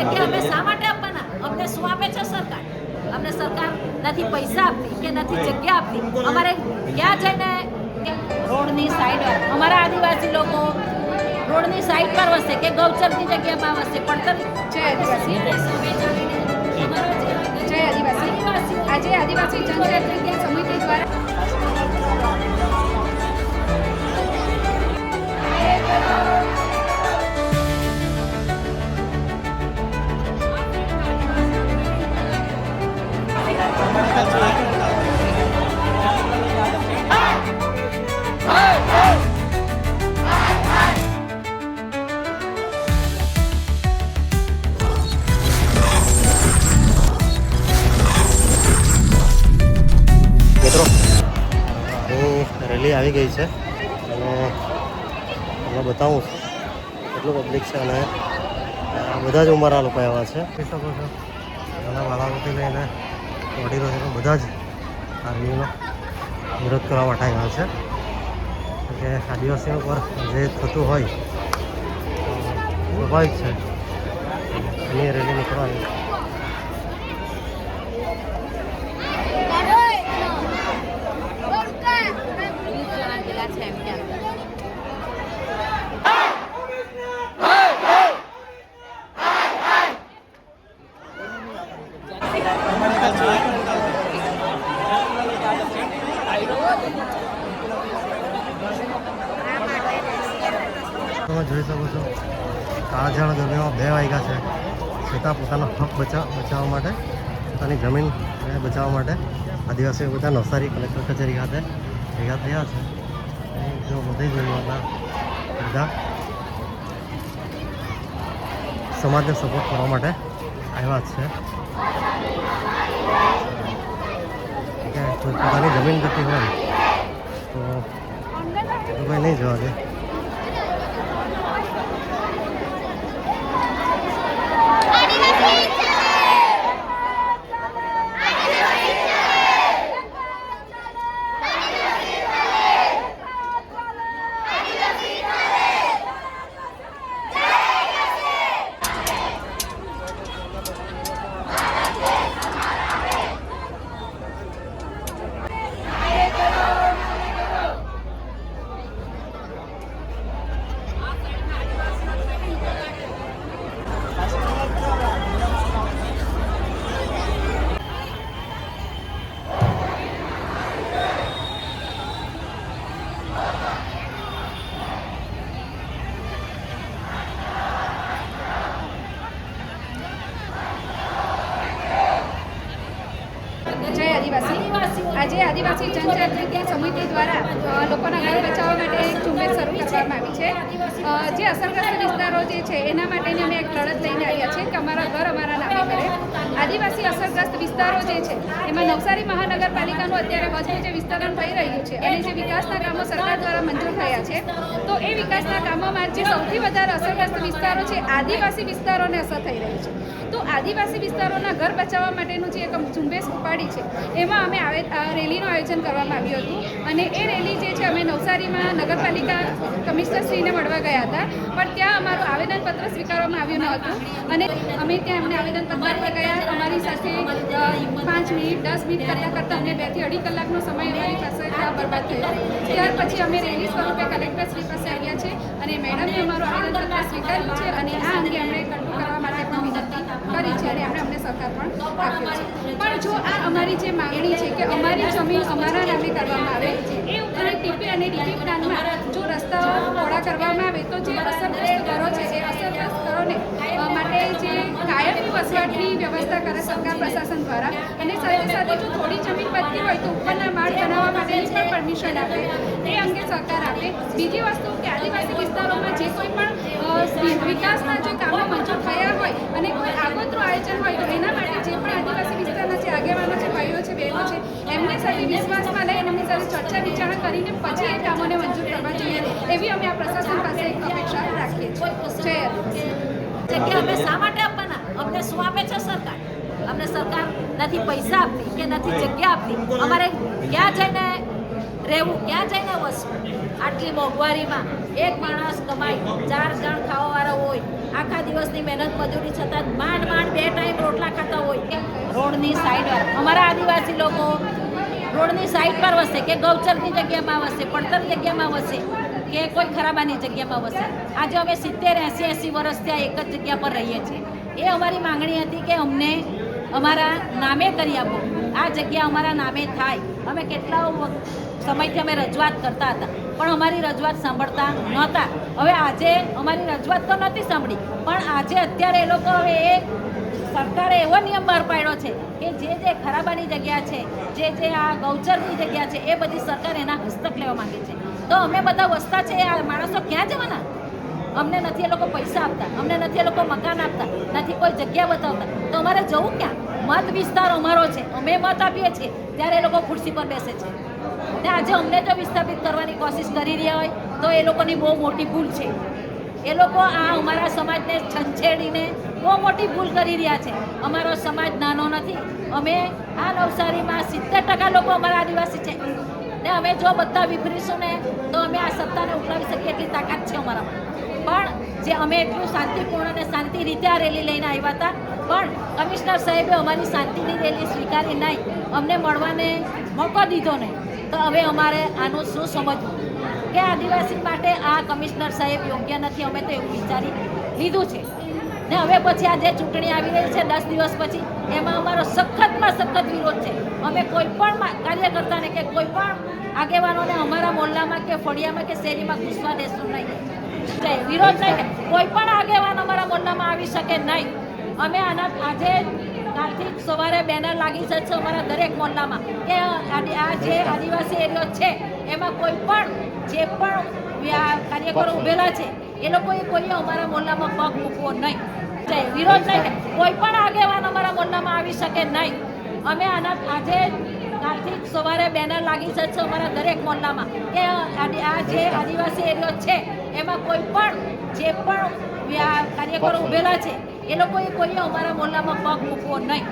જગ્યા અમે શા માટે આપવાના? અમને શું આપે છે સરકાર? અમને સરકાર નથી પૈસા આપતી કે નથી જગ્યા આપતી. અમારે ક્યાં જઈને રોડની સાઈડ અમારા આદિવાસી લોકો રોડની સાઈડ પર વસે કે ગૌચરની જગ્યામાં વસે? પડતર જય આદિવાસી આજે આદિવાસી જનજાગૃતિ સમિતિ દ્વારા મિત્રો રેલી આવી ગઈ છે અને તમને બતાવું કેટલું પબ્લિક છે અને બધા જ ઉંમરના લોકો આવ્યા છે. જોઈ શકો છો નાના બાળકોથી લઈને વડીલો છે બધા જ આ રેલીનો વિરોધ કરવા માટે આવ્યા છે કે આદિવાસીઓ પર જે થતું હોય સ્વાભાવિક છે એની રેલી નીકળવાની. તમે જોઈ શકો છો કાળઝાળ ગરમીમાં 2 વાગ્યા છે છતાં પોતાનો હક બચાવવા માટે પોતાની જમીન બચાવવા માટે આદિવાસીઓ બધા નવસારી કલેક્ટર કચેરી ખાતે ભેગા થયા છે. જો બધી જ ઉંમરના બધા સમાજને સપોર્ટ કરવા માટે આવ્યા છે કે કોઈ પોતાની જમીન જતી હોય તો કોઈ નહીં જવા દે. આજે આદિવાસી જનજાગૃતિ સમિતિ દ્વારા લોકોના ઘર બચાવવા માટે એક ઝુંબેશ શરૂ કરવામાં આવી છે. જે અસરગ્રસ્ત વિસ્તારો જે છે એના માટેની અમે એક લડત લઈને આવ્યા છીએ કે અમારા ઘર અમારા નામે કરે. આદિવાસી અસરગ્રસ્ત વિસ્તારો જે છે એમાં નવસારી મહાનગરપાલિકાનું અત્યારે હજુ જે વિસ્તરણ થઈ રહ્યું છે અને જે વિકાસના કામો સરકાર દ્વારા મંજૂર થયા છે તો એ વિકાસના કામોમાં જે સૌથી વધારે અસરગ્રસ્ત વિસ્તારો છે આદિવાસી વિસ્તારોને અસર થઈ રહી છે. તો આદિવાસી વિસ્તારોના ઘર બચાવવા માટેનું જે એક ઝુંબેશ ઉપાડી છે એમાં અમે રેલીનું આયોજન કરવામાં આવ્યું હતું અને એ રેલી જે છે અમે નવસારીમાં નગરપાલિકા કમિશનરશ્રીને મળવા ગયા હતા પણ ત્યાં અમારું આવેદનપત્ર સ્વીકારવામાં આવ્યું ન હતું અને અમે ત્યાં અમને આવેદનપત્ર આપવા ગયા. અમારી સાથે 5 મિનિટ 10 મિનિટ કરતાં અમને 2 થી 2.5 કલાકનો સમય અમારી પાસે ત્યાં બરબાદ થયો. ત્યાર પછી અમે રેલી સ્વરૂપે કલેક્ટરશ્રી પાસે આવ્યા છે અને મેડમે અમારું આવેદનપત્ર સ્વીકાર્યું છે અને આ અંગે અમને કંટ્રોલ કરવા માટે પણ વિનંતી કરી છે અને એમણે અમને સહકાર પણ આપ્યો છે. પણ જો આ અમારી જે માંગણી છે કે અમારી જમીન અમારા નામે કરવામાં આવે એ ઉપરાંત ટીપી અને ડીપી પ્લાનમાં જો રસ્તાઓ પહોળા કરવામાં આવે તો જે અસરગ્રસ્ત ઘરો છે એ અસરગ્રસ્ત ઘરોને માટે જે કાયમી વસવાટની વ્યવસ્થા કરે સરકાર પ્રશાસન દ્વારા અને સાથે સાથે જો થોડી જમીન બચતી હોય તો ઉપરના માળ બનાવવા માટેની પણ પરમિશન આપે એ અંગે સહકાર આપે. બીજી વસ્તુ કે આદિવાસી વિસ્તારોમાં જે કોઈ પણ વિકાસના જે કામો મંજૂર થયા હોય અને કોઈ આગોતરું આયોજન હોય તો એના માટે જે પણ આદિવાસી વિસ્તારના જે આગેવાનો છે ભાઈઓ છે બહેનો છે એમને સાથે વિશ્વાસમાં લઈને એમની સાથે ચર્ચા વિચારણા કરીને પછી એ કામોને મંજૂર કરવા જોઈએ એવી અમે આ પ્રશાસન પાસે એક અપેક્ષા રાખીએ છીએ. જગ્યા અમે શા માટે આપવાના? અમને શું આપે છે સરકાર? અમને સરકાર નથી પૈસા આપતી કે નથી જગ્યા આપતી. અમારે ક્યાં જઈને રહેવું, ક્યાં જઈને વસવું આટલી મોંઘવારીમાં? એક માણસ કમાય, 4 જણ ખાવાવાળા હોય, આખા દિવસની મહેનત મજૂરી છતાં માંડ 2 ટાઈમ રોટલા ખાતા હોય. રોડની સાઈડ પર અમારા આદિવાસી લોકો રોડની સાઈડ પર વસે કે ગૌચરની જગ્યામાં વસે, પડતર જગ્યામાં વસે કે કોઈ ખરાબાની જગ્યામાં વસે. આજે અમે 70, 80 વર્ષ ત્યાં એક જ જગ્યા પર રહીએ છીએ. એ અમારી માંગણી હતી કે અમને અમારા નામે કરી આપો, આ જગ્યા અમારા નામે થાય. અમે કેટલા સમયથી અમે રજૂઆત કરતા હતા પણ અમારી રજૂઆત સાંભળતા નહોતા. હવે આજે અમારી રજૂઆત તો નથી સાંભળી, પણ આજે અત્યારે એ લોકો હવે એ સરકારે એવો નિયમ બહાર પાડ્યો છે કે જે ખરાબાની જગ્યા છે, જે આ ગૌચરની જગ્યા છે, એ બધી સરકાર એના હસ્તક લેવા માંગે છે. તો અમે બધા વસતા છે, આ માણસો ક્યાં જવાના? અમને નથી એ લોકો પૈસા આપતા, અમને નથી એ લોકો મકાન આપતા, નથી કોઈ જગ્યા બતાવતા, તો અમારે જવું ક્યાં? મત વિસ્તાર અમારો છે, અમે મત આપીએ છીએ ત્યારે એ લોકો ખુરશી પર બેસે છે. ને આજે અમને જો વિસ્થાપિત કરવાની કોશિશ કરી રહ્યા હોય તો એ લોકોની બહુ મોટી ભૂલ છે. એ લોકો આ અમારા સમાજને છંછેડીને બહુ મોટી ભૂલ કરી રહ્યા છે. અમારો સમાજ નાનો નથી. અમે આ નવસારીમાં 70% લોકો અમારા આદિવાસી છે ને અમે જો બધા વિફરીશું ને તો અમે આ સત્તાને ઉઠાવી શકીએ એટલી તાકાત છે અમારામાં. પણ જે અમે એટલું શાંતિપૂર્ણ અને શાંતિ રીતે આ રેલી લઈને આવ્યા હતા, પણ કમિશનર સાહેબે અમારી શાંતિની રેલી સ્વીકારી નહીં, અમને મળવાને મોકો દીધો નહીં. તો હવે અમારે આનું શું સમજવું કે આદિવાસી માટે આ કમિશનર સાહેબ યોગ્ય નથી. અમે તો એવું વિચારી લીધું છે ને હવે પછી આ જે ચૂંટણી આવી રહી છે 10 દિવસ પછી, એમાં અમારો સખતમાં સખત વિરોધ છે. અમે કોઈ પણ કાર્યકર્તાને કે કોઈ પણ આગેવાનોને અમારા મોહલ્લામાં કે ફળિયામાં કે શેરીમાં ઘૂસવા દેશું નહીં. વિરોધ નહીં, કોઈ પણ આગેવાન અમારા મોહલ્લામાં આવી શકે નહીં. અમે આના આજે કાલથી સવારે બેનર લાગી જશે અમારા દરેક મોહલ્લામાં કે આ જે આદિવાસી એરિયો છે એમાં કોઈ પણ જે પણ કાર્યકરો ઉભેલા છે એ લોકોએ કોઈએ અમારા મોહલ્લામાં પગ મૂકવો નહીં. વિરોધ નહીં, કોઈ પણ આગેવાન અમારા મોહલ્લામાં આવી શકે નહીં. અમે આના આજે કાલથી સવારે બેનર લાગી જશે અમારા દરેક મોહલ્લામાં કે આ જે આદિવાસી એરિયો છે એમાં કોઈ પણ જે પણ કાર્યકરો ઉભેલા છે એ લોકોએ કોઈએ અમારા મોહલ્લામાં પગ મૂકવો નહીં.